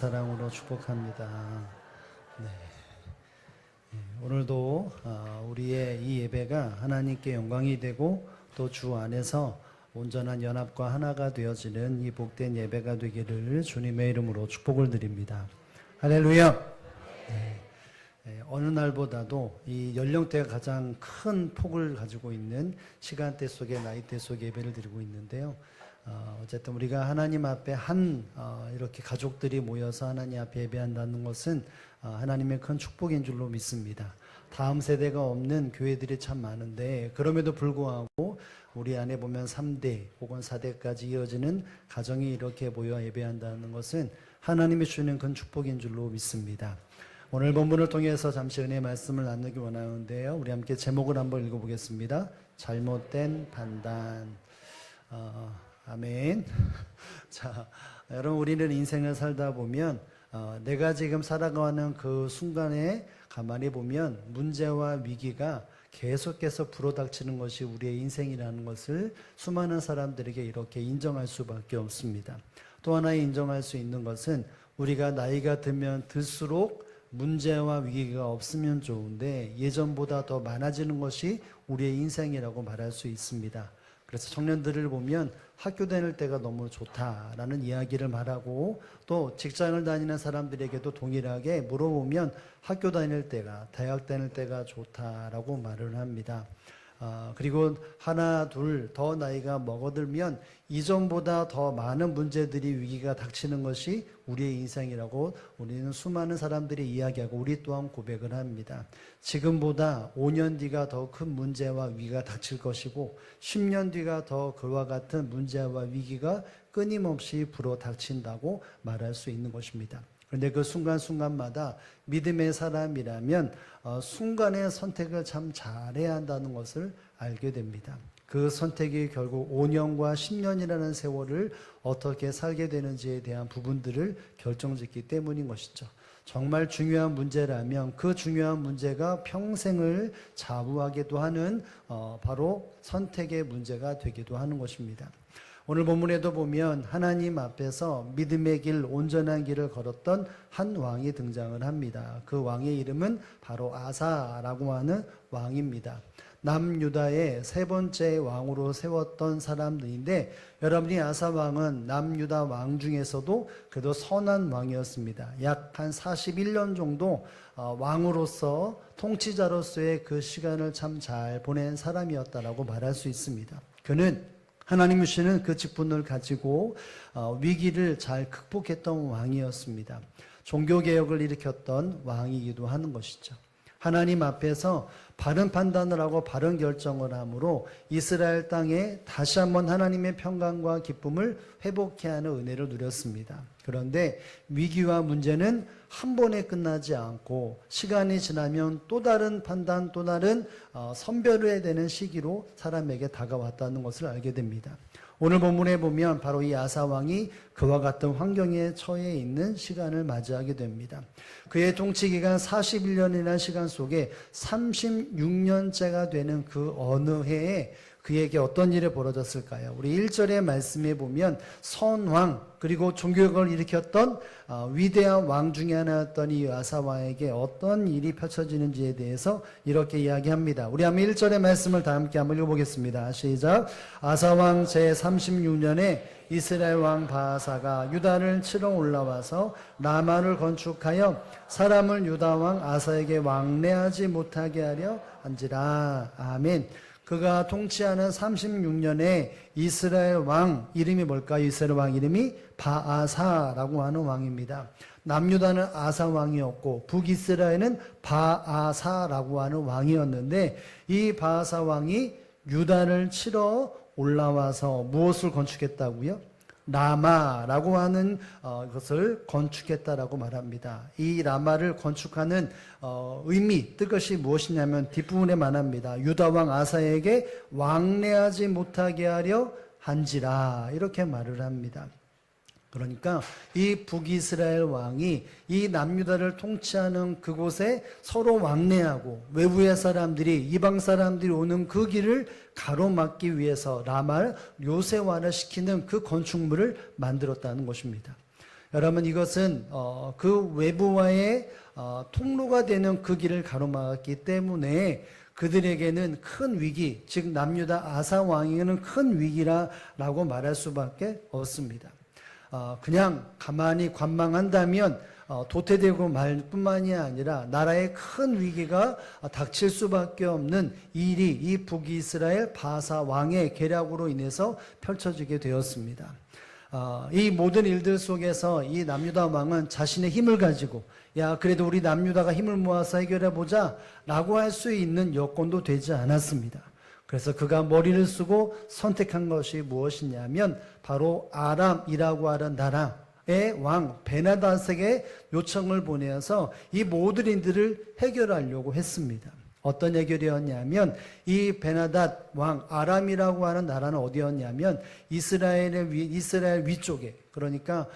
사랑으로 축복합니다. 네. 오늘도 우리의 이 예배가 하나님께 영광이 되고 또 주 안에서 온전한 연합과 하나가 되어지는 이 복된 예배가 되기를 주님의 이름으로 축복을 드립니다. 할렐루야. 어느 날보다도 이 연령대가 가장 큰 폭을 가지고 있는 시간대 속에 나이대 속에 예배를 드리고 있는데요. 어쨌든 우리가 하나님 앞에 이렇게 가족들이 모여서 하나님 앞에 예배한다는 것은 하나님의 큰 축복인 줄로 믿습니다. 다음 세대가 없는 교회들이 참 많은데 그럼에도 불구하고 우리 안에 보면 3대 혹은 4대까지 이어지는 가정이 이렇게 모여 예배한다는 것은 하나님이 주시는 큰 축복인 줄로 믿습니다. 오늘 본문을 통해서 잠시 은혜의 말씀을 나누기 원하는데요. 우리 함께 제목을 한번 읽어보겠습니다. 잘못된 판단. 아멘. 자, 여러분, 우리는 인생을 살다 보면 내가 지금 살아가는 그 순간에 가만히 보면 문제와 위기가 계속해서 불어닥치는 것이 우리의 인생이라는 것을 수많은 사람들에게 이렇게 인정할 수밖에 없습니다. 또 하나 인정할 수 있는 것은 우리가 나이가 들면 들수록 문제와 위기가 없으면 좋은데 예전보다 더 많아지는 것이 우리의 인생이라고 말할 수 있습니다. 그래서 청년들을 보면 학교 다닐 때가 너무 좋다라는 이야기를 말하고 또 직장을 다니는 사람들에게도 동일하게 물어보면 학교 다닐 때가, 대학 다닐 때가 좋다라고 말을 합니다. 그리고 하나, 둘 더 나이가 먹어들면 이전보다 더 많은 문제들이 위기가 닥치는 것이 우리의 인생이라고 우리는 수많은 사람들이 이야기하고 우리 또한 고백을 합니다. 지금보다 5년 뒤가 더 큰 문제와 위기가 닥칠 것이고 10년 뒤가 더 그와 같은 문제와 위기가 끊임없이 불어닥친다고 말할 수 있는 것입니다. 그런데 그 순간순간마다 믿음의 사람이라면 순간의 선택을 참 잘해야 한다는 것을 알게 됩니다. 그 선택이 결국 5년과 10년이라는 세월을 어떻게 살게 되는지에 대한 부분들을 결정짓기 때문인 것이죠. 정말 중요한 문제라면 그 중요한 문제가 평생을 좌우하기도 하는 바로 선택의 문제가 되기도 하는 것입니다. 오늘 본문에도 보면 하나님 앞에서 믿음의 길, 온전한 길을 걸었던 한 왕이 등장을 합니다. 그 왕의 이름은 바로 아사라고 하는 왕입니다. 남유다의 세 번째 왕으로 세웠던 사람들인데 여러분이 아사 왕은 남유다 왕 중에서도 그래도 선한 왕이었습니다. 약 한 41년 정도 왕으로서 통치자로서의 그 시간을 참 잘 보낸 사람이었다라고 말할 수 있습니다. 그는 하나님이 주시는 그 직분을 가지고 위기를 잘 극복했던 왕이었습니다. 종교개혁을 일으켰던 왕이기도 하는 것이죠. 하나님 앞에서 바른 판단을 하고 바른 결정을 함으로 이스라엘 땅에 다시 한번 하나님의 평강과 기쁨을 회복케 하는 은혜를 누렸습니다. 그런데 위기와 문제는 한 번에 끝나지 않고 시간이 지나면 또 다른 판단, 또 다른 선별을 해야 되는 시기로 사람에게 다가왔다는 것을 알게 됩니다. 오늘 본문에 보면 바로 이 아사 왕이 그와 같은 환경에 처해 있는 시간을 맞이하게 됩니다. 그의 통치 기간 41년이라는 시간 속에 36년째가 되는 그 어느 해에 그에게 어떤 일이 벌어졌을까요? 우리 1절의 말씀에 보면 선왕 그리고 종교개혁을 일으켰던 위대한 왕 중에 하나였던 이 아사 왕에게 어떤 일이 펼쳐지는지에 대해서 이렇게 이야기합니다. 우리 한번 1절의 말씀을 다 함께 한번 읽어보겠습니다. 시작. 아사 왕 제36년에 이스라엘 왕 바아사가 유다를 치러 올라와서 라마를 건축하여 사람을 유다 왕 아사에게 왕래하지 못하게 하려 한지라. 아멘. 그가 통치하는 36년에 이스라엘 왕 이름이 뭘까요? 이스라엘 왕 이름이 바아사라고 하는 왕입니다. 남유다는 아사 왕이었고 북이스라엘은 바아사라고 하는 왕이었는데 이 바아사 왕이 유다를 치러 올라와서 무엇을 건축했다고요? 라마라고 하는 것을 건축했다라고 말합니다. 이 라마를 건축하는 뜻이 무엇이냐면 뒷부분에 말합니다. 유다왕 아사에게 왕래하지 못하게 하려 한지라 이렇게 말을 합니다. 그러니까 이 북이스라엘 왕이 이 남유다를 통치하는 그곳에 서로 왕래하고 외부의 사람들이 이방 사람들이 오는 그 길을 가로막기 위해서 라마를 요새화를 시키는 그 건축물을 만들었다는 것입니다. 여러분 이것은 그 외부와의 통로가 되는 그 길을 가로막았기 때문에 그들에게는 큰 위기, 즉 남유다 아사 왕에게는 큰 위기라고 말할 수밖에 없습니다. 그냥 가만히 관망한다면 도태되고 말 뿐만이 아니라 나라의 큰 위기가 닥칠 수밖에 없는 일이 이 북이스라엘 바사 왕의 계략으로 인해서 펼쳐지게 되었습니다. 이 모든 일들 속에서 이 남유다 왕은 자신의 힘을 가지고 야 그래도 우리 남유다가 힘을 모아서 해결해보자 라고 할 수 있는 여건도 되지 않았습니다. 그래서 그가 머리를 쓰고 선택한 것이 무엇이냐면 바로 아람이라고 하는 나라의 왕 베나닷에게 요청을 보내어서 이 모든 일들을 해결하려고 했습니다. 어떤 해결이었냐면 이 베나닷 왕 아람이라고 하는 나라는 어디였냐면 이스라엘 위쪽에, 그러니까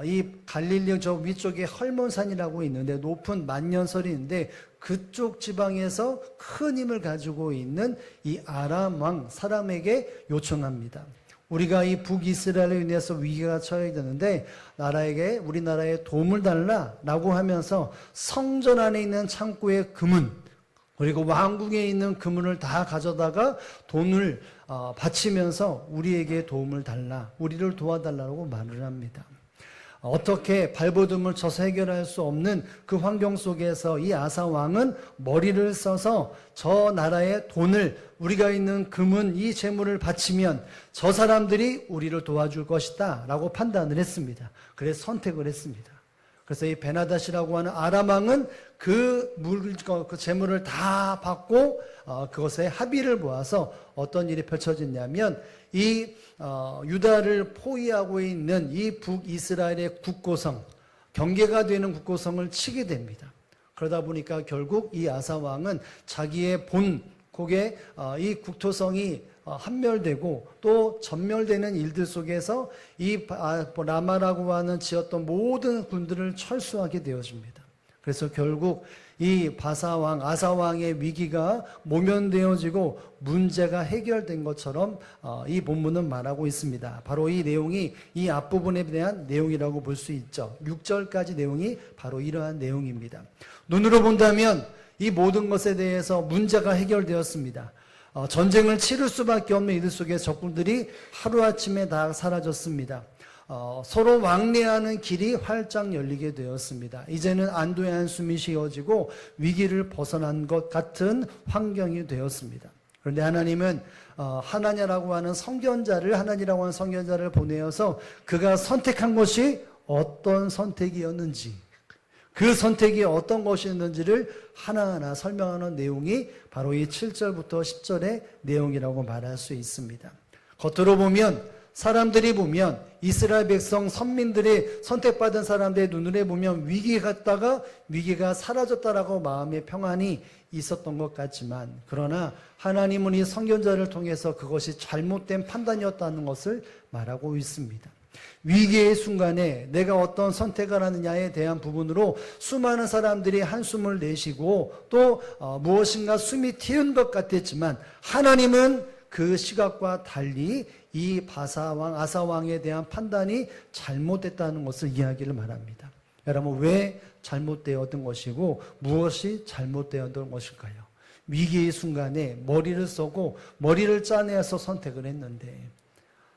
이 갈릴리 저 위쪽에 헐몬산이라고 있는데 높은 만년설이 있는데 그쪽 지방에서 큰 힘을 가지고 있는 이 아람 왕 사람에게 요청합니다. 우리가 이 북이스라엘로 인해서 위기가 처해 있는데 우리나라에 도움을 달라라고 하면서 성전 안에 있는 창고의 금은 그리고 왕궁에 있는 금은을 다 가져다가 돈을 바치면서 우리에게 도움을 달라, 우리를 도와달라고 말을 합니다. 어떻게 발버둥을 쳐서 해결할 수 없는 그 환경 속에서 이 아사 왕은 머리를 써서 저 나라의 돈을, 우리가 있는 금은 이 재물을 바치면 저 사람들이 우리를 도와줄 것이다 라고 판단을 했습니다. 그래서 선택을 했습니다. 그래서 이 베나닷이라고 하는 아람 왕은 그 재물을 다 받고 그것에 합의를 모아서 어떤 일이 펼쳐졌냐면 이 유다를 포위하고 있는 이 북이스라엘의 국고성, 경계가 되는 국고성을 치게 됩니다. 그러다 보니까 결국 이 아사 왕은 자기의 본국의 이 국토성이 함멸되고 또 전멸되는 일들 속에서 이 라마라고 하는 지었던 모든 군들을 철수하게 되어집니다. 그래서 결국 이 바사왕, 아사왕의 위기가 모면되어지고 문제가 해결된 것처럼 이 본문은 말하고 있습니다. 바로 이 내용이 이 앞부분에 대한 내용이라고 볼 수 있죠. 6절까지 내용이 바로 이러한 내용입니다. 눈으로 본다면 이 모든 것에 대해서 문제가 해결되었습니다. 전쟁을 치를 수밖에 없는 이들 속에 적군들이 하루아침에 다 사라졌습니다. 서로 왕래하는 길이 활짝 열리게 되었습니다. 이제는 안도의 한숨이 쉬어지고 위기를 벗어난 것 같은 환경이 되었습니다. 그런데 하나님은 하나니라고 하는 선견자를 보내어서 그가 선택한 것이 어떤 선택이었는지, 그 선택이 어떤 것이었는지를 하나하나 설명하는 내용이 바로 이 7절부터 10절의 내용이라고 말할 수 있습니다. 겉으로 보면, 사람들이 보면, 이스라엘 백성 선민들이 선택받은 사람들의 눈으로 보면 위기가 사라졌다라고 마음의 평안이 있었던 것 같지만, 그러나 하나님은 이 선견자를 통해서 그것이 잘못된 판단이었다는 것을 말하고 있습니다. 위기의 순간에 내가 어떤 선택을 하느냐에 대한 부분으로 수많은 사람들이 한숨을 내쉬고 또 무엇인가 숨이 튀은 것 같았지만 하나님은 그 시각과 달리 이 바사왕, 아사왕에 대한 판단이 잘못됐다는 것을 이야기를 말합니다. 여러분, 왜 잘못되었던 것이고 무엇이 잘못되었던 것일까요? 위기의 순간에 머리를 쏘고 머리를 짜내서 선택을 했는데,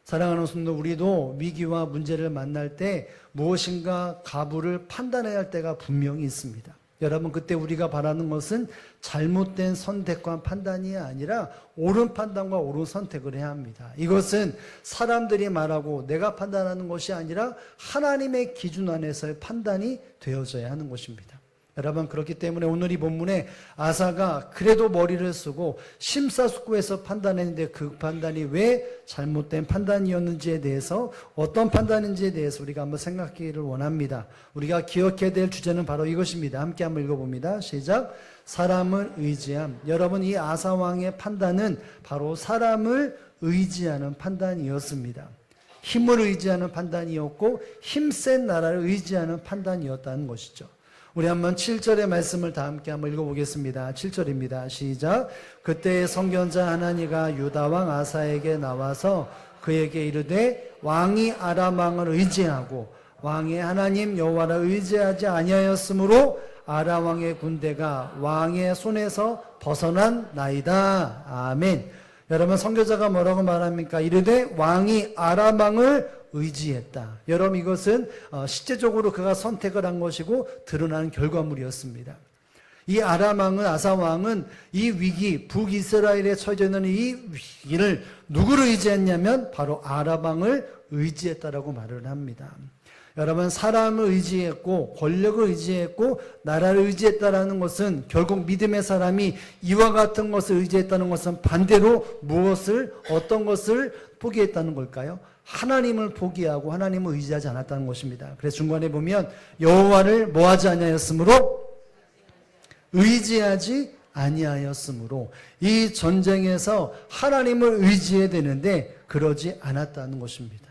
사랑하는 성도, 우리도 위기와 문제를 만날 때 무엇인가 가부를 판단해야 할 때가 분명히 있습니다. 여러분, 그때 우리가 바라는 것은 잘못된 선택과 판단이 아니라 옳은 판단과 옳은 선택을 해야 합니다. 이것은 사람들이 말하고 내가 판단하는 것이 아니라 하나님의 기준 안에서의 판단이 되어져야 하는 것입니다. 여러분, 그렇기 때문에 오늘 이 본문에 아사가 그래도 머리를 쓰고 심사숙고해서 판단했는데 그 판단이 왜 잘못된 판단이었는지에 대해서, 어떤 판단인지에 대해서 우리가 한번 생각하기를 원합니다. 우리가 기억해야 될 주제는 바로 이것입니다. 함께 한번 읽어봅니다. 시작. 사람을 의지함. 여러분, 이 아사 왕의 판단은 바로 사람을 의지하는 판단이었습니다. 힘을 의지하는 판단이었고 힘센 나라를 의지하는 판단이었다는 것이죠. 우리 한번 7절의 말씀을 다 함께 한번 읽어보겠습니다. 7절입니다. 시작. 그때 선견자 하나니가 유다 왕 아사에게 나와서 그에게 이르되 왕이 아람 왕을 의지하고 왕의 하나님 여호와를 의지하지 아니하였으므로 아람 왕의 군대가 왕의 손에서 벗어난 나이다. 아멘. 여러분, 선교자가 뭐라고 말합니까? 이르되 왕이 아람 왕을 의지했다. 여러분, 이것은 실제적으로 그가 선택을 한 것이고 드러나는 결과물이었습니다. 이 아람 왕은, 아사 왕은 이 위기, 북이스라엘에 처해져 있는 이 위기를 누구를 의지했냐면 바로 아람 왕을 의지했다라고 말을 합니다. 여러분, 사람을 의지했고 권력을 의지했고 나라를 의지했다라는 것은 결국 믿음의 사람이 이와 같은 것을 의지했다는 것은 반대로 무엇을, 어떤 것을 포기했다는 걸까요? 하나님을 포기하고 하나님을 의지하지 않았다는 것입니다. 그래서 중간에 보면 여호와를 뭐하지 아니하였으므로, 의지하지 아니하였으므로, 이 전쟁에서 하나님을 의지해야 되는데 그러지 않았다는 것입니다.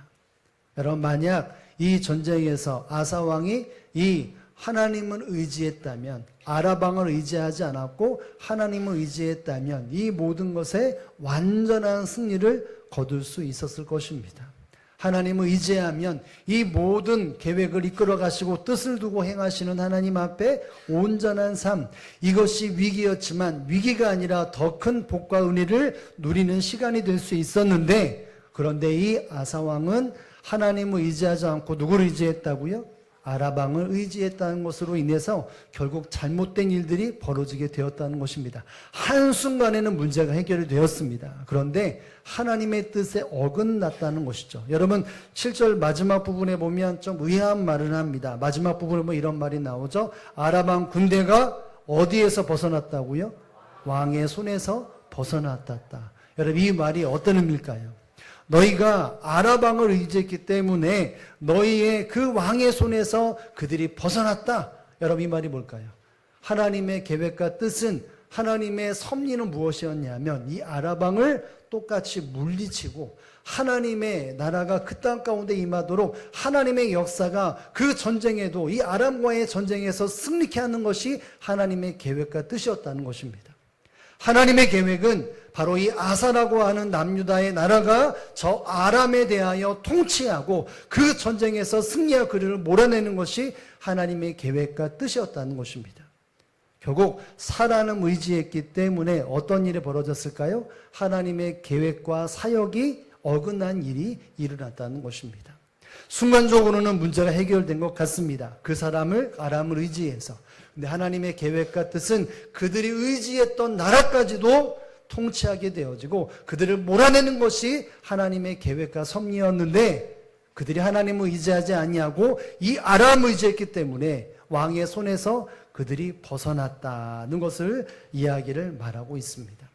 여러분, 만약 이 전쟁에서 아사 왕이 이 하나님을 의지했다면, 아람 왕을 의지하지 않았고 하나님을 의지했다면 이 모든 것에 완전한 승리를 거둘 수 있었을 것입니다. 하나님을 의지하면 이 모든 계획을 이끌어 가시고 뜻을 두고 행하시는 하나님 앞에 온전한 삶, 이것이 위기였지만 위기가 아니라 더 큰 복과 은혜를 누리는 시간이 될 수 있었는데, 그런데 이 아사 왕은 하나님을 의지하지 않고 누구를 의지했다고요? 아람 왕을 의지했다는 것으로 인해서 결국 잘못된 일들이 벌어지게 되었다는 것입니다. 한순간에는 문제가 해결이 되었습니다. 그런데 하나님의 뜻에 어긋났다는 것이죠. 여러분, 7절 마지막 부분에 보면 좀 의아한 말을 합니다. 마지막 부분에 보면 이런 말이 나오죠. 아람 왕 군대가 어디에서 벗어났다고요? 왕의 손에서 벗어났다. 여러분, 이 말이 어떤 의미일까요? 너희가 아람 왕을 의지했기 때문에 너희의 그 왕의 손에서 그들이 벗어났다. 여러분, 이 말이 뭘까요? 하나님의 계획과 뜻은, 하나님의 섭리는 무엇이었냐면 이 아람 왕을 똑같이 물리치고 하나님의 나라가 그 땅 가운데 임하도록 하나님의 역사가 그 전쟁에도, 이 아람과의 전쟁에서 승리케 하는 것이 하나님의 계획과 뜻이었다는 것입니다. 하나님의 계획은 바로 이 아사라고 하는 남유다의 나라가 저 아람에 대하여 통치하고 그 전쟁에서 승리하여 그들을 몰아내는 것이 하나님의 계획과 뜻이었다는 것입니다. 결국 사람을 의지했기 때문에 어떤 일이 벌어졌을까요? 하나님의 계획과 사역이 어긋난 일이 일어났다는 것입니다. 순간적으로는 문제가 해결된 것 같습니다. 그 사람을, 아람을 의지해서. 근데 하나님의 계획과 뜻은 그들이 의지했던 나라까지도 통치하게 되어지고 그들을 몰아내는 것이 하나님의 계획과 섭리였는데, 그들이 하나님을 의지하지 아니하고 이 아람을 의지했기 때문에 왕의 손에서 그들이 벗어났다는 것을 이야기를 말하고 있습니다.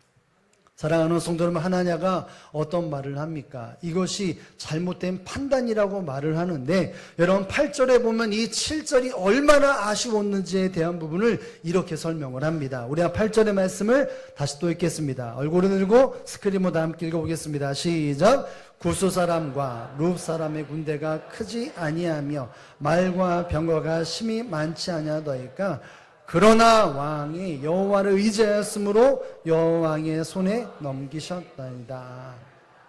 사랑하는 성도 여러분, 하나냐가 어떤 말을 합니까? 이것이 잘못된 판단이라고 말을 하는데, 여러분 8절에 보면 이 7절이 얼마나 아쉬웠는지에 대한 부분을 이렇게 설명을 합니다. 우리가 8절의 말씀을 다시 또 읽겠습니다. 얼굴을 들고 스크린보다 함께 읽어보겠습니다. 시작. 구스 사람과 룹 사람의 군대가 크지 아니하며 말과 병거가 심히 많지 아니하더이까 그러나 왕이 여호와를 의지하였으므로 여호와의 손에 넘기셨다이다.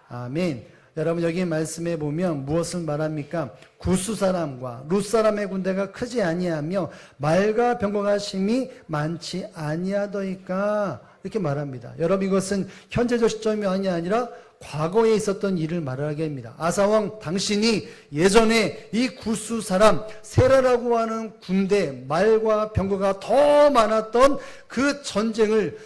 아멘. 여러분, 여기 말씀에 보면 무엇을 말합니까? 구스 사람과 룻 사람의 군대가 크지 아니하며 말과 병거가 심히 많지 아니하더이까 이렇게 말합니다. 여러분, 이것은 현재적 시점이 아니라 과거에 있었던 일을 말하게 합니다. 아사왕 당신이 예전에 이 구스 사람 세라라고 하는 군대, 말과 병거가 더 많았던 그 전쟁을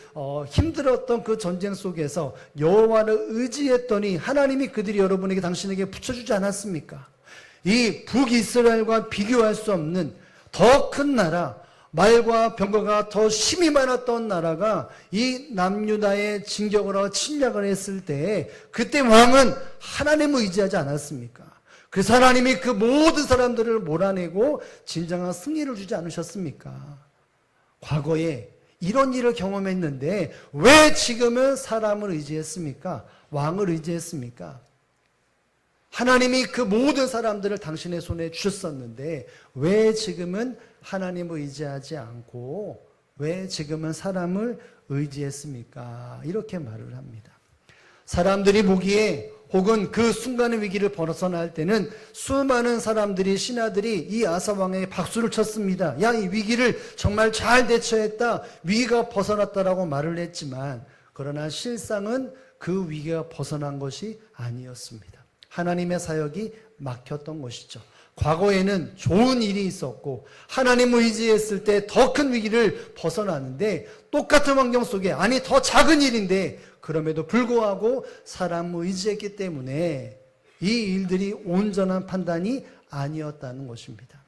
힘들었던 그 전쟁 속에서 여호와를 의지했더니 하나님이 그들이 여러분에게, 당신에게 붙여주지 않았습니까? 이 북이스라엘과 비교할 수 없는 더 큰 나라, 말과 병거가 더 심히 많았던 나라가 이 남유다의 진격을 하고 침략을 했을 때 그때 왕은 하나님을 의지하지 않았습니까? 그래서 하나님이 그 모든 사람들을 몰아내고 진정한 승리를 주지 않으셨습니까? 과거에 이런 일을 경험했는데 왜 지금은 사람을 의지했습니까? 왕을 의지했습니까? 하나님이 그 모든 사람들을 당신의 손에 주셨었는데 왜 지금은 하나님을 의지하지 않고 왜 지금은 사람을 의지했습니까? 이렇게 말을 합니다. 사람들이 보기에 혹은 그 순간의 위기를 벗어날 때는 수많은 사람들이, 신하들이 이 아사왕에게 박수를 쳤습니다. 야, 이 위기를 정말 잘 대처했다, 위기가 벗어났다라고 말을 했지만, 그러나 실상은 그 위기가 벗어난 것이 아니었습니다. 하나님의 사역이 막혔던 것이죠. 과거에는 좋은 일이 있었고 하나님을 의지했을 때 더 큰 위기를 벗어나는데, 똑같은 환경 속에, 아니 더 작은 일인데 그럼에도 불구하고 사람을 의지했기 때문에 이 일들이 온전한 판단이 아니었다는 것입니다.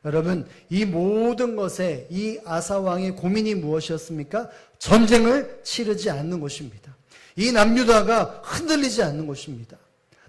여러분, 이 모든 것에 이 아사왕의 고민이 무엇이었습니까? 전쟁을 치르지 않는 것입니다. 이 남유다가 흔들리지 않는 것입니다.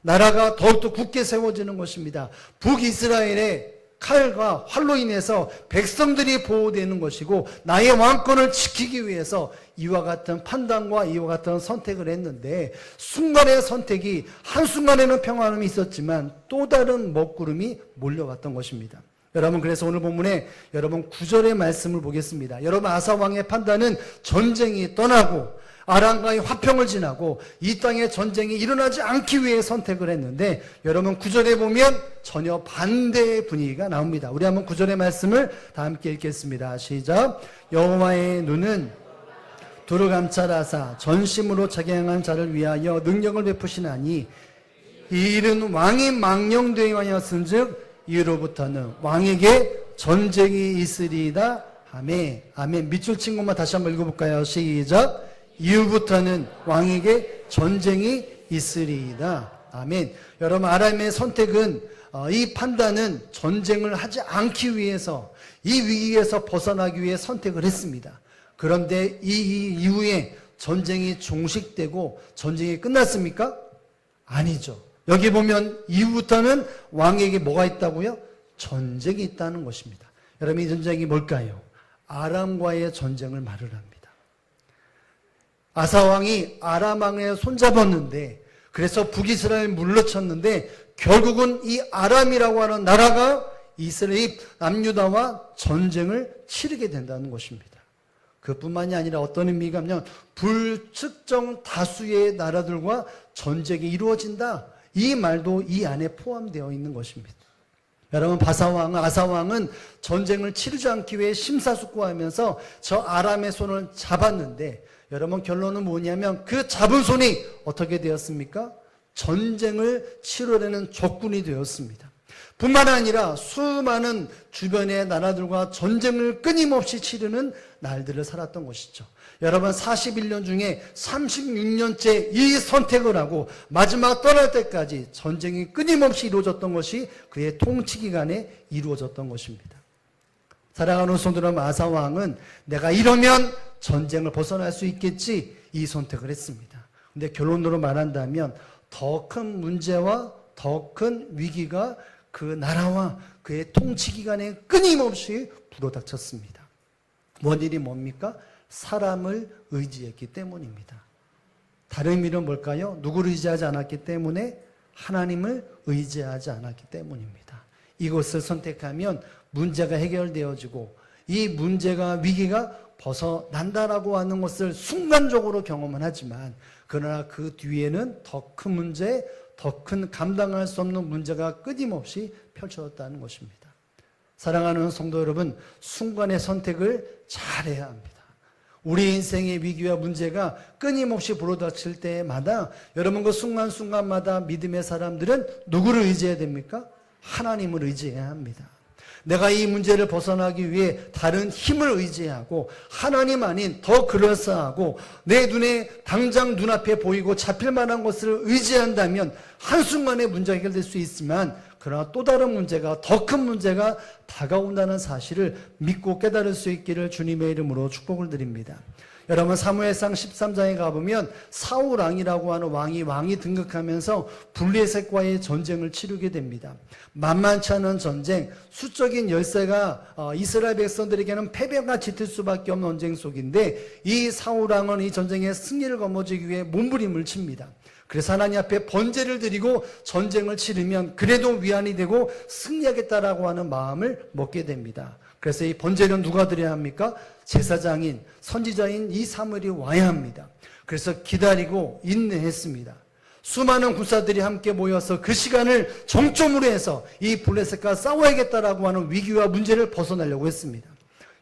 나라가 더욱더 굳게 세워지는 것입니다. 북이스라엘의 칼과 활로 인해서 백성들이 보호되는 것이고, 나의 왕권을 지키기 위해서 이와 같은 판단과 이와 같은 선택을 했는데, 순간의 선택이, 한순간에는 평안함이 있었지만 또 다른 먹구름이 몰려왔던 것입니다. 여러분, 그래서 오늘 본문에 여러분 9절의 말씀을 보겠습니다. 여러분, 아사왕의 판단은 전쟁이 떠나고 아람과의 화평을 지나고 이 땅에 전쟁이 일어나지 않기 위해 선택을 했는데, 여러분 9절에 보면 전혀 반대의 분위기가 나옵니다. 우리 한번 9절의 말씀을 다 함께 읽겠습니다. 시작. 여호와의 눈은 두루 감찰하사 전심으로 자기 행한 자를 위하여 능력을 베푸시나니, 이 일은 왕이 망령되어 하였은즉 이후로부터는 왕에게 전쟁이 있으리이다. 아멘. 아멘. 밑줄 친 것만 다시 한번 읽어볼까요? 시작. 이후부터는 왕에게 전쟁이 있으리이다. 아멘. 여러분, 아람의 선택은, 이 판단은 전쟁을 하지 않기 위해서, 이 위기에서 벗어나기 위해 선택을 했습니다. 그런데 이 이후에 전쟁이 종식되고 전쟁이 끝났습니까? 아니죠. 여기 보면 이후부터는 왕에게 뭐가 있다고요? 전쟁이 있다는 것입니다. 여러분, 이 전쟁이 뭘까요? 아람과의 전쟁을 말을 합니다. 아사왕이 아람왕에 손잡았는데, 그래서 북이스라엘 물러쳤는데, 결국은 이 아람이라고 하는 나라가 이스라엘 남유다와 전쟁을 치르게 된다는 것입니다. 그뿐만이 아니라 어떤 의미가 있냐면, 불특정 다수의 나라들과 전쟁이 이루어진다, 이 말도 이 안에 포함되어 있는 것입니다. 여러분, 아사왕은 전쟁을 치르지 않기 위해 심사숙고하면서 저 아람의 손을 잡았는데, 여러분, 결론은 뭐냐면 그 잡은 손이 어떻게 되었습니까? 전쟁을 치러내는 적군이 되었습니다. 뿐만 아니라 수많은 주변의 나라들과 전쟁을 끊임없이 치르는 날들을 살았던 것이죠. 여러분, 41년 중에 36년째 이 선택을 하고 마지막 떠날 때까지 전쟁이 끊임없이 이루어졌던 것이 그의 통치 기간에 이루어졌던 것입니다. 사랑하는 성도 여러분, 아사왕은 내가 이러면 전쟁을 벗어날 수 있겠지, 이 선택을 했습니다. 근데 결론으로 말한다면 더 큰 문제와 더 큰 위기가 그 나라와 그의 통치 기간에 끊임없이 불어닥쳤습니다. 원인이 뭡니까? 사람을 의지했기 때문입니다. 다른 의미는 뭘까요? 누구를 의지하지 않았기 때문에? 하나님을 의지하지 않았기 때문입니다. 이것을 선택하면 문제가 해결되어지고 이 문제가, 위기가 벗어난다라고 하는 것을 순간적으로 경험은 하지만, 그러나 그 뒤에는 더 큰 문제, 더 큰 감당할 수 없는 문제가 끊임없이 펼쳐졌다는 것입니다. 사랑하는 성도 여러분, 순간의 선택을 잘해야 합니다. 우리 인생의 위기와 문제가 끊임없이 불어닥칠 때마다, 여러분 그 순간순간마다 믿음의 사람들은 누구를 의지해야 됩니까? 하나님을 의지해야 합니다. 내가 이 문제를 벗어나기 위해 다른 힘을 의지하고 하나님 아닌 더 그럴싸하고 내 눈에 당장 눈앞에 보이고 잡힐 만한 것을 의지한다면 한순간에 문제가 해결될 수 있지만, 그러나 또 다른 문제가, 더 큰 문제가 다가온다는 사실을 믿고 깨달을 수 있기를 주님의 이름으로 축복을 드립니다. 여러분, 사무엘상 13장에 가보면 사울 왕이라고 하는 왕이 등극하면서 블레셋과의 전쟁을 치르게 됩니다. 만만치 않은 전쟁, 수적인 열세가 이스라엘 백성들에게는 패배가 짙을 수밖에 없는 전쟁 속인데, 이 사울 왕은 이 전쟁에 승리를 거머쥐기 위해 몸부림을 칩니다. 그래서 하나님 앞에 번제를 드리고 전쟁을 치르면 그래도 위안이 되고 승리하겠다라고 하는 마음을 먹게 됩니다. 그래서 이 번제는 누가 드려야 합니까? 제사장인, 선지자인 이 사무엘이 와야 합니다. 그래서 기다리고 인내했습니다. 수많은 군사들이 함께 모여서 그 시간을 정점으로 해서 이 블레셋과 싸워야겠다라고 하는 위기와 문제를 벗어나려고 했습니다.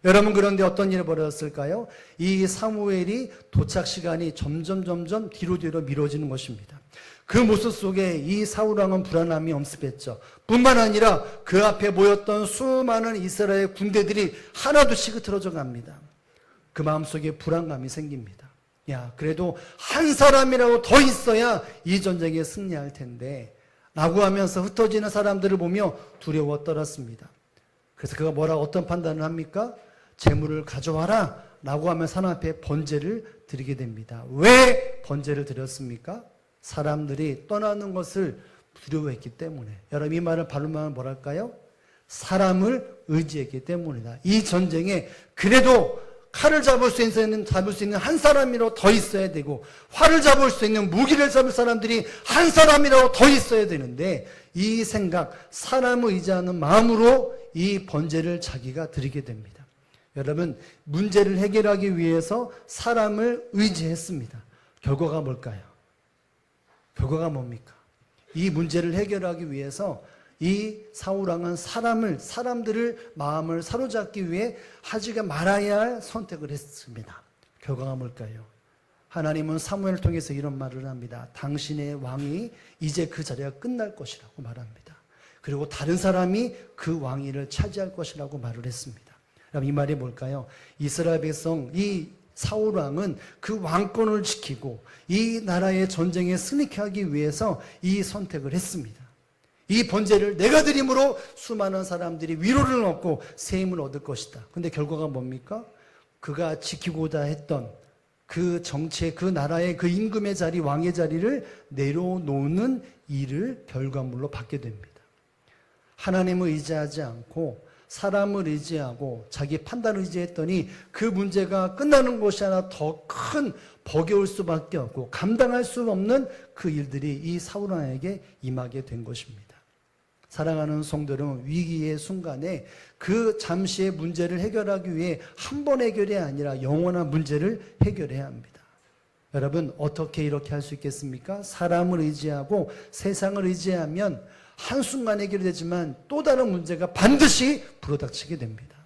여러분, 그런데 어떤 일이 벌어졌을까요? 이 사무엘이 도착 시간이 점점 뒤로 미뤄지는 것입니다. 그 모습 속에 이 사울왕은 불안함이 엄습했죠. 뿐만 아니라 그 앞에 모였던 수많은 이스라엘 군대들이 하나둘씩 흐트러져 갑니다. 그 마음속에 불안감이 생깁니다. 야, 그래도 한 사람이라도 더 있어야 이 전쟁에 승리할 텐데 라고 하면서 흩어지는 사람들을 보며 두려워 떨었습니다. 그래서 그가 어떤 판단을 합니까? 재물을 가져와라 라고 하면 사람 앞에 번제를 드리게 됩니다. 왜 번제를 드렸습니까? 사람들이 떠나는 것을 두려워했기 때문에. 여러분, 이 말을 바르면 뭐랄까요? 사람을 의지했기 때문이다. 이 전쟁에 그래도 칼을 잡을 수 있는 한 사람이라도 더 있어야 되고, 활을 잡을 수 있는 무기를 잡을 사람들이 한 사람이라도 더 있어야 되는데, 이 생각, 사람을 의지하는 마음으로 이 번제를 자기가 드리게 됩니다. 여러분, 문제를 해결하기 위해서 사람을 의지했습니다. 결과가 뭘까요? 결과가 뭡니까? 이 문제를 해결하기 위해서 이 사울왕은 사람들을 마음을 사로잡기 위해 하지 말아야 할 선택을 했습니다. 결과가 뭘까요? 하나님은 사무엘을 통해서 이런 말을 합니다. 당신의 왕이 이제 그 자리가 끝날 것이라고 말합니다. 그리고 다른 사람이 그 왕위를 차지할 것이라고 말을 했습니다. 그럼 이 말이 뭘까요? 이스라엘 백성, 이 사울왕은 그 왕권을 지키고 이 나라의 전쟁에 승리케 하기 위해서 이 선택을 했습니다. 이 번제를 내가 드림으로 수많은 사람들이 위로를 얻고 새 힘을 얻을 것이다. 근데 결과가 뭡니까? 그가 지키고자 했던 그 정치의 그 나라의 그 임금의 자리, 왕의 자리를 내려놓는 일을 결과물로 받게 됩니다. 하나님을 의지하지 않고 사람을 의지하고 자기 판단을 의지했더니 그 문제가 끝나는 것이 아니라 더 큰 버거울 수밖에 없고 감당할 수 없는 그 일들이 이 사울왕에게 임하게 된 것입니다. 사랑하는 성도들은 위기의 순간에 그 잠시의 문제를 해결하기 위해 한 번 해결이 아니라 영원한 문제를 해결해야 합니다. 여러분, 어떻게 이렇게 할 수 있겠습니까? 사람을 의지하고 세상을 의지하면 한순간 해결되지만 또 다른 문제가 반드시 불어닥치게 됩니다.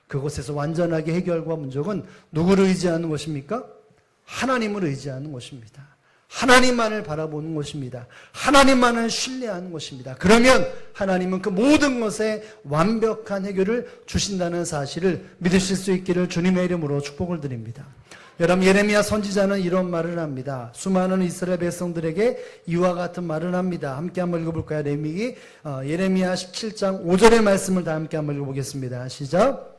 그곳에서 완전하게 해결과 문제는 누구를 의지하는 것입니까? 하나님을 의지하는 것입니다. 하나님만을 바라보는 것입니다. 하나님만을 신뢰하는 것입니다. 그러면 하나님은 그 모든 것에 완벽한 해결을 주신다는 사실을 믿으실 수 있기를 주님의 이름으로 축복을 드립니다. 여러분, 예레미야 선지자는 이런 말을 합니다. 수많은 이스라엘 백성들에게 이와 같은 말을 합니다. 함께 한번 읽어볼까요? 예레미야 17장 5절의 말씀을 다 함께 한번 읽어보겠습니다. 시작.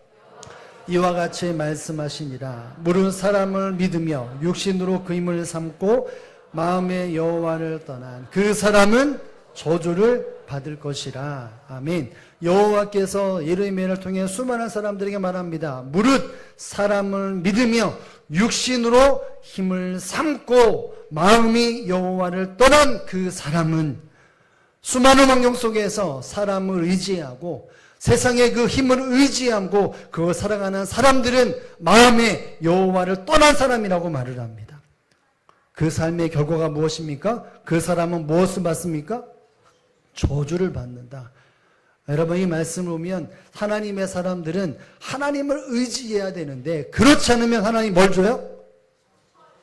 이와 같이 말씀하시니라. 물은 사람을 믿으며 육신으로 그 힘을 삼고 마음의 여호와를 떠난 그 사람은 저주를 받을 것이라. 아멘. 여호와께서 예레미야를 통해 수많은 사람들에게 말합니다. 무릇 사람을 믿으며 육신으로 힘을 삼고 마음이 여호와를 떠난 그 사람은, 수많은 환경 속에서 사람을 의지하고 세상의 그 힘을 의지하고 그걸 살아가는 사람들은 마음에 여호와를 떠난 사람이라고 말을 합니다. 그 삶의 결과가 무엇입니까? 그 사람은 무엇을 받습니까? 저주를 받는다. 여러분, 이 말씀을 보면 하나님의 사람들은 하나님을 의지해야 되는데 그렇지 않으면 하나님 뭘 줘요?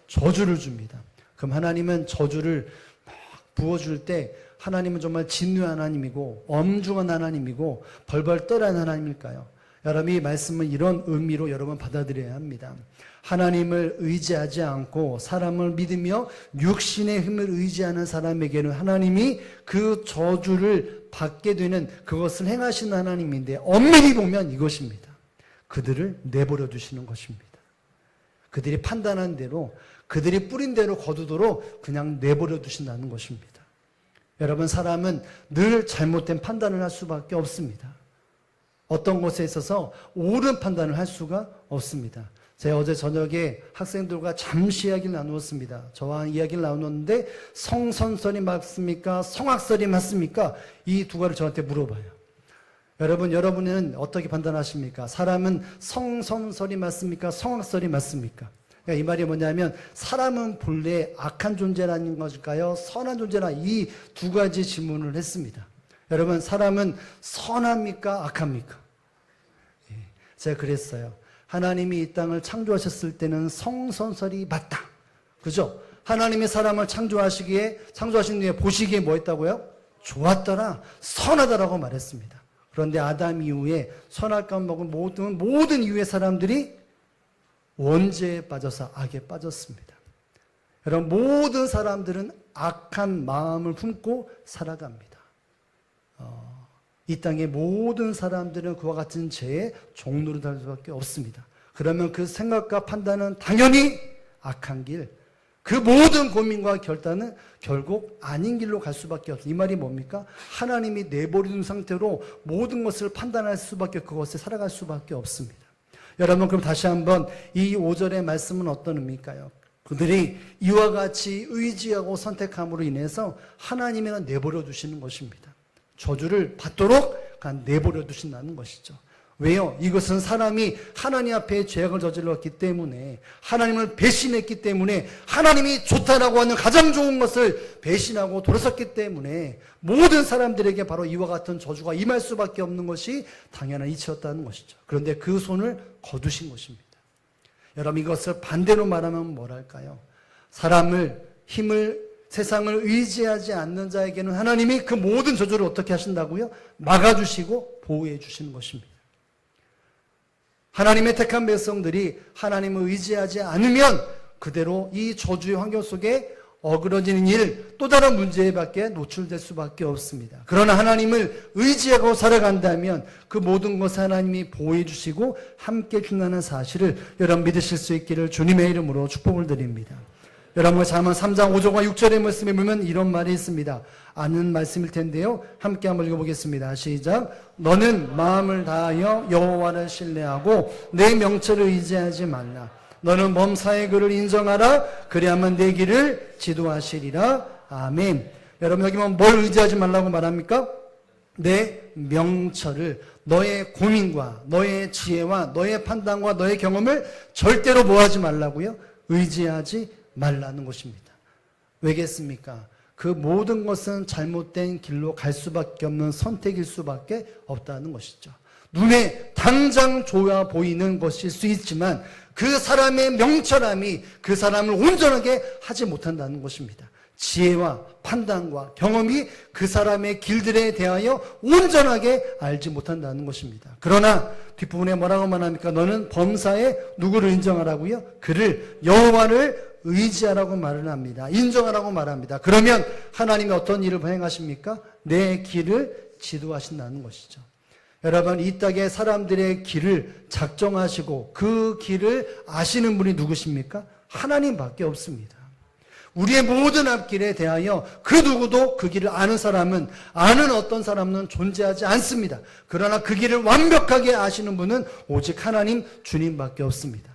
저주를 줍니다. 그럼 하나님은 저주를 막 부어줄 때 하나님은 정말 진노의 하나님이고 엄중한 하나님이고 벌벌 떠는 하나님일까요? 여러분, 이 말씀은 이런 의미로 여러분 받아들여야 합니다. 하나님을 의지하지 않고 사람을 믿으며 육신의 힘을 의지하는 사람에게는 하나님이 그 저주를 받게 되는 그것을 행하시는 하나님인데, 엄밀히 보면 이것입니다. 그들을 내버려 두시는 것입니다. 그들이 판단한 대로, 그들이 뿌린 대로 거두도록 그냥 내버려 두신다는 것입니다. 여러분, 사람은 늘 잘못된 판단을 할 수밖에 없습니다. 어떤 것에 있어서 옳은 판단을 할 수가 없습니다. 제가 어제 저녁에 학생들과 잠시 이야기를 나누었습니다. 저와 이야기를 나누었는데 성선설이 맞습니까? 성악설이 맞습니까? 이 두 가지를 저한테 물어봐요. 여러분은 어떻게 판단하십니까? 사람은 성선설이 맞습니까? 성악설이 맞습니까? 그러니까 이 말이 뭐냐면 사람은 본래 악한 존재라는 것일까요? 선한 존재나 이 두 가지 질문을 했습니다. 여러분, 사람은 선합니까? 악합니까? 예, 제가 그랬어요. 하나님이 이 땅을 창조하셨을 때는 성선설이 맞다. 그죠? 하나님이 사람을 창조하신 뒤에 보시기에 뭐 했다고요? 좋았더라, 선하다라고 말했습니다. 그런데 아담 이후에 선악과 먹은 모든 이후의 사람들이 원죄에 빠져서 악에 빠졌습니다. 여러분, 모든 사람들은 악한 마음을 품고 살아갑니다. 이 땅의 모든 사람들은 그와 같은 죄의 종로로 될 수밖에 없습니다. 그러면 그 생각과 판단은 당연히 악한 길, 그 모든 고민과 결단은 결국 아닌 길로 갈 수밖에 없습니다. 이 말이 뭡니까? 하나님이 내버려둔 상태로 모든 것을 판단할 수밖에, 그것에 살아갈 수밖에 없습니다. 여러분, 그럼 다시 한번 이 5절의 말씀은 어떤 의미일까요? 그들이 이와 같이 의지하고 선택함으로 인해서 하나님이는 내버려 두시는 것입니다. 저주를 받도록 내버려 두신다는 것이죠. 왜요? 이것은 사람이 하나님 앞에 죄악을 저질렀기 때문에, 하나님을 배신했기 때문에, 하나님이 좋다라고 하는 가장 좋은 것을 배신하고 돌아섰기 때문에 모든 사람들에게 바로 이와 같은 저주가 임할 수밖에 없는 것이 당연한 이치였다는 것이죠. 그런데 그 손을 거두신 것입니다. 여러분, 이것을 반대로 말하면 뭐랄까요? 세상을 의지하지 않는 자에게는 하나님이 그 모든 저주를 어떻게 하신다고요? 막아주시고 보호해 주시는 것입니다. 하나님의 택한 백성들이 하나님을 의지하지 않으면 그대로 이 저주의 환경 속에 어그러지는 일, 또 다른 문제에밖에 노출될 수밖에 없습니다. 그러나 하나님을 의지하고 살아간다면 그 모든 것을 하나님이 보호해 주시고 함께 준다는 사실을 여러분 믿으실 수 있기를 주님의 이름으로 축복을 드립니다. 여러분, 잠언 3장 5절과 6절의 말씀에 보면 이런 말이 있습니다. 아는 말씀일 텐데요. 함께 한번 읽어보겠습니다. 시작. 너는 마음을 다하여 여호와를 신뢰하고 내 명철을 의지하지 말라. 너는 범사의 그를 인정하라. 그리하면 내 길을 지도하시리라. 아멘. 여러분, 여기 뭘 의지하지 말라고 말합니까? 내 명철을, 너의 고민과 너의 지혜와 너의 판단과 너의 경험을 절대로 뭐하지 말라고요? 의지하지 말라는 것입니다. 왜겠습니까? 그 모든 것은 잘못된 길로 갈 수밖에 없는 선택일 수밖에 없다는 것이죠. 눈에 당장 좋아 보이는 것일 수 있지만 그 사람의 명철함이 그 사람을 온전하게 하지 못한다는 것입니다. 지혜와 판단과 경험이 그 사람의 길들에 대하여 온전하게 알지 못한다는 것입니다. 그러나 뒷부분에 뭐라고 말합니까? 너는 범사에 누구를 인정하라고요? 그를, 여호와를 의지하라고 말을 합니다. 인정하라고 말합니다. 그러면 하나님이 어떤 일을 행하십니까? 내 길을 지도하신다는 것이죠. 여러분, 이 땅의 사람들의 길을 작정하시고 그 길을 아시는 분이 누구십니까? 하나님밖에 없습니다. 우리의 모든 앞길에 대하여 그 누구도 그 길을 아는 어떤 사람은 존재하지 않습니다. 그러나 그 길을 완벽하게 아시는 분은 오직 하나님, 주님밖에 없습니다.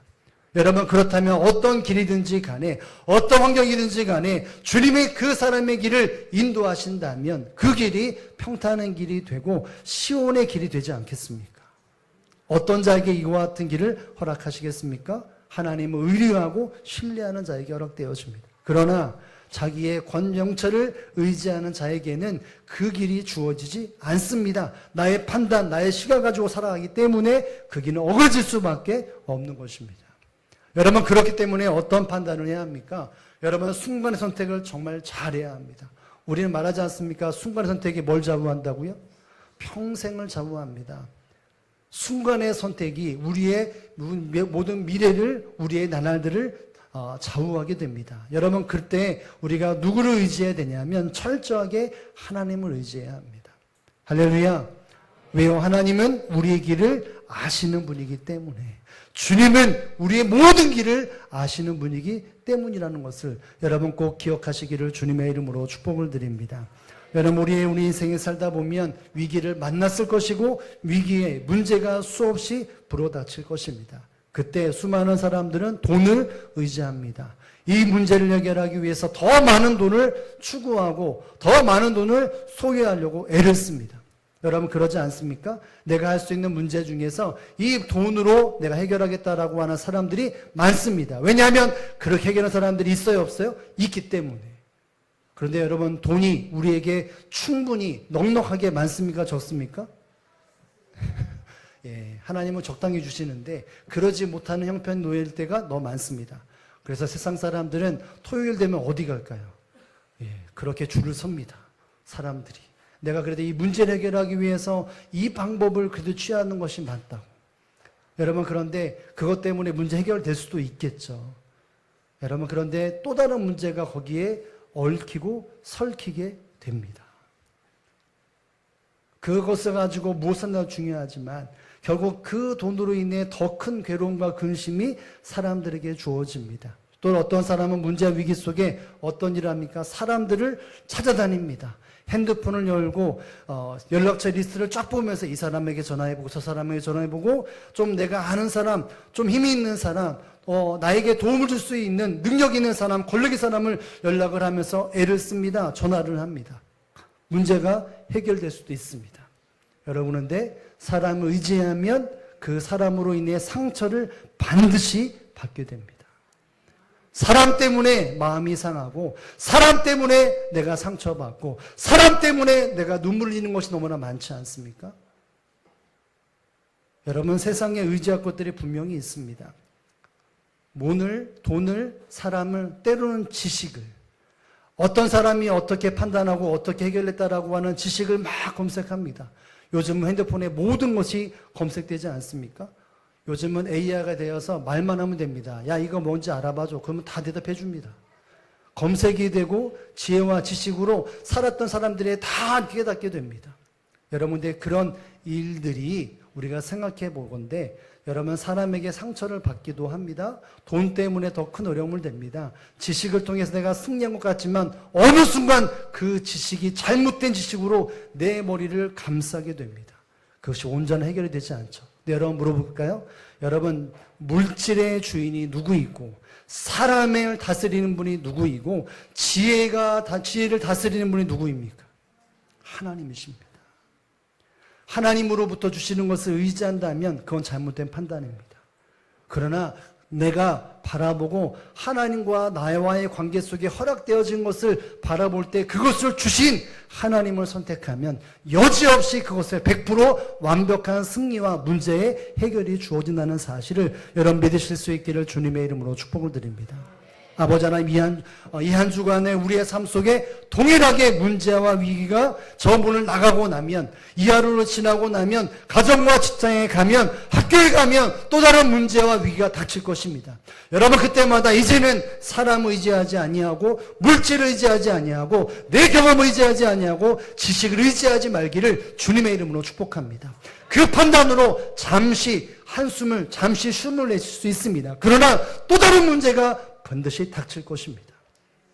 여러분, 그렇다면 어떤 길이든지 간에, 어떤 환경이든지 간에 주님이 그 사람의 길을 인도하신다면 그 길이 평탄한 길이 되고 시온의 길이 되지 않겠습니까? 어떤 자에게 이와 같은 길을 허락하시겠습니까? 하나님을 의뢰하고 신뢰하는 자에게 허락되어집니다. 그러나 자기의 권명철을 의지하는 자에게는 그 길이 주어지지 않습니다. 나의 판단, 나의 시각 가지고 살아가기 때문에 그 길은 어그러질 수밖에 없는 것입니다. 여러분, 그렇기 때문에 어떤 판단을 해야 합니까? 여러분, 순간의 선택을 정말 잘해야 합니다. 우리는 말하지 않습니까? 순간의 선택이 뭘 좌우한다고요? 평생을 좌우합니다. 순간의 선택이 우리의 모든 미래를, 우리의 나날들을 좌우하게 됩니다. 여러분, 그때 우리가 누구를 의지해야 되냐면 철저하게 하나님을 의지해야 합니다. 할렐루야. 왜요? 하나님은 우리의 길을 아시는 분이기 때문에, 주님은 우리의 모든 길을 아시는 분이기 때문이라는 것을 여러분 꼭 기억하시기를 주님의 이름으로 축복을 드립니다. 여러분, 우리 인생에 살다 보면 위기를 만났을 것이고 위기에 문제가 수없이 불어닥칠 것입니다. 그때 수많은 사람들은 돈을 의지합니다. 이 문제를 해결하기 위해서 더 많은 돈을 추구하고 더 많은 돈을 소유하려고 애를 씁니다. 여러분 그러지 않습니까? 내가 할 수 있는 문제 중에서 이 돈으로 내가 해결하겠다라고 하는 사람들이 많습니다. 왜냐하면 그렇게 해결하는 사람들이 있어요, 없어요? 있기 때문에. 그런데 여러분, 돈이 우리에게 충분히 넉넉하게 많습니까, 적습니까? 예, 하나님은 적당히 주시는데 그러지 못하는 형편에 놓일 때가 너무 많습니다. 그래서 세상 사람들은 토요일 되면 어디 갈까요? 예, 그렇게 줄을 섭니다. 사람들이. 내가 그래도 이 문제를 해결하기 위해서 이 방법을 그래도 취하는 것이 맞다고. 여러분, 그런데 그것 때문에 문제 해결될 수도 있겠죠. 여러분, 그런데 또 다른 문제가 거기에 얽히고 설키게 됩니다. 그것을 가지고 무엇을 하나 중요하지만 결국 그 돈으로 인해 더 큰 괴로움과 근심이 사람들에게 주어집니다. 또 어떤 사람은 문제와 위기 속에 어떤 일을 합니까? 사람들을 찾아다닙니다. 핸드폰을 열고 연락처 리스트를 쫙 보면서 이 사람에게 전화해보고 저 사람에게 전화해보고 좀 내가 아는 사람, 좀 힘이 있는 사람, 나에게 도움을 줄 수 있는 능력 있는 사람, 권력 있는 사람을 연락을 하면서 애를 씁니다. 전화를 합니다. 문제가 해결될 수도 있습니다. 여러분, 그런데 사람을 의지하면 그 사람으로 인해 상처를 반드시 받게 됩니다. 사람 때문에 마음이 상하고 사람 때문에 내가 상처받고 사람 때문에 내가 눈물 흘리는 것이 너무나 많지 않습니까? 여러분, 세상에 의지할 것들이 분명히 있습니다. 돈을, 사람을, 때로는 지식을. 어떤 사람이 어떻게 판단하고 어떻게 해결했다라고 하는 지식을 막 검색합니다. 요즘은 핸드폰에 모든 것이 검색되지 않습니까? 요즘은 AI가 되어서 말만 하면 됩니다. 야, 이거 뭔지 알아봐줘. 그러면 다 대답해 줍니다. 검색이 되고 지혜와 지식으로 살았던 사람들이 다 깨닫게 됩니다. 여러분, 근데 그런 일들이 우리가 생각해 보건데, 여러분, 사람에게 상처를 받기도 합니다. 돈 때문에 더 큰 어려움을 냅니다. 지식을 통해서 내가 승리한 것 같지만 어느 순간 그 지식이 잘못된 지식으로 내 머리를 감싸게 됩니다. 그것이 온전한 해결이 되지 않죠. 네, 여러분 물어볼까요? 여러분, 물질의 주인이 누구이고 사람을 다스리는 분이 누구이고 지혜를 다스리는 분이 누구입니까? 하나님이십니다. 하나님으로부터 주시는 것을 의지한다면 그건 잘못된 판단입니다. 그러나 내가 바라보고 하나님과 나와의 관계 속에 허락되어진 것을 바라볼 때 그것을 주신 하나님을 선택하면 여지없이 그것에 100% 완벽한 승리와 문제의 해결이 주어진다는 사실을 여러분 믿으실 수 있기를 주님의 이름으로 축복을 드립니다. 아버지 하나님, 이 한 주간에 우리의 삶 속에 동일하게 문제와 위기가 저 문을 나가고 나면, 이 하루를 지나고 나면, 가정과 직장에 가면, 학교에 가면 또 다른 문제와 위기가 닥칠 것입니다. 여러분, 그때마다 이제는 사람을 의지하지 아니하고 물질을 의지하지 아니하고 내 경험을 의지하지 아니하고 지식을 의지하지 말기를 주님의 이름으로 축복합니다. 그 판단으로 잠시 한숨을, 잠시 숨을 내쉴 수 있습니다. 그러나 또 다른 문제가 반드시 닥칠 것입니다.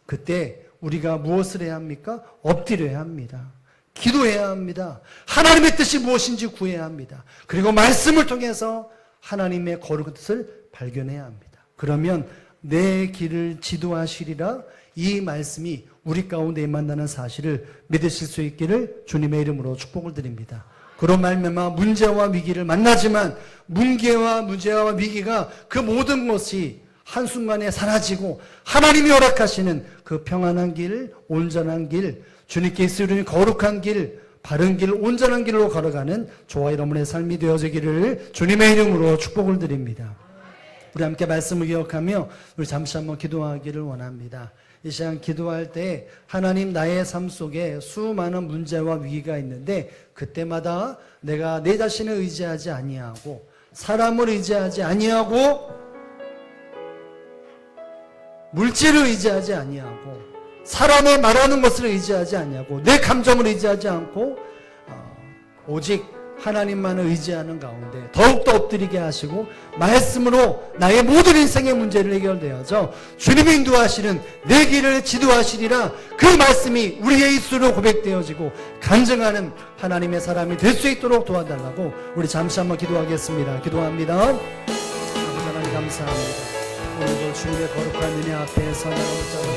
그때 우리가 무엇을 해야 합니까? 엎드려야 합니다. 기도해야 합니다. 하나님의 뜻이 무엇인지 구해야 합니다. 그리고 말씀을 통해서 하나님의 거룩한 뜻을 발견해야 합니다. 그러면 내 길을 지도하시리라, 이 말씀이 우리 가운데 임한다는 사실을 믿으실 수 있기를 주님의 이름으로 축복을 드립니다. 그런 말미암아 문제와 위기를 만나지만 문제와 위기가 그 모든 것이 한순간에 사라지고 하나님이 허락하시는 그 평안한 길, 온전한 길, 주님께 있으려는 거룩한 길, 바른 길, 온전한 길로 걸어가는 저와 여러분의 삶이 되어지기를 주님의 이름으로 축복을 드립니다. 우리 함께 말씀을 기억하며 우리 잠시 한번 기도하기를 원합니다. 이 시간 기도할 때 하나님, 나의 삶 속에 수많은 문제와 위기가 있는데 그때마다 내가 내 자신을 의지하지 아니하고 사람을 의지하지 아니하고 물질을 의지하지 아니하고 사람의 말하는 것을 의지하지 아니하고 내 감정을 의지하지 않고 오직 하나님만을 의지하는 가운데 더욱더 엎드리게 하시고 말씀으로 나의 모든 인생의 문제를 해결되어져 주님이 인도하시는 내 길을 지도하시리라, 그 말씀이 우리의 입술로 고백되어지고 간증하는 하나님의 사람이 될 수 있도록 도와달라고 우리 잠시 한번 기도하겠습니다. 기도합니다. 하나님 감사합니다. 오늘도 주님의 거룩한 은혜 앞에 서나가고자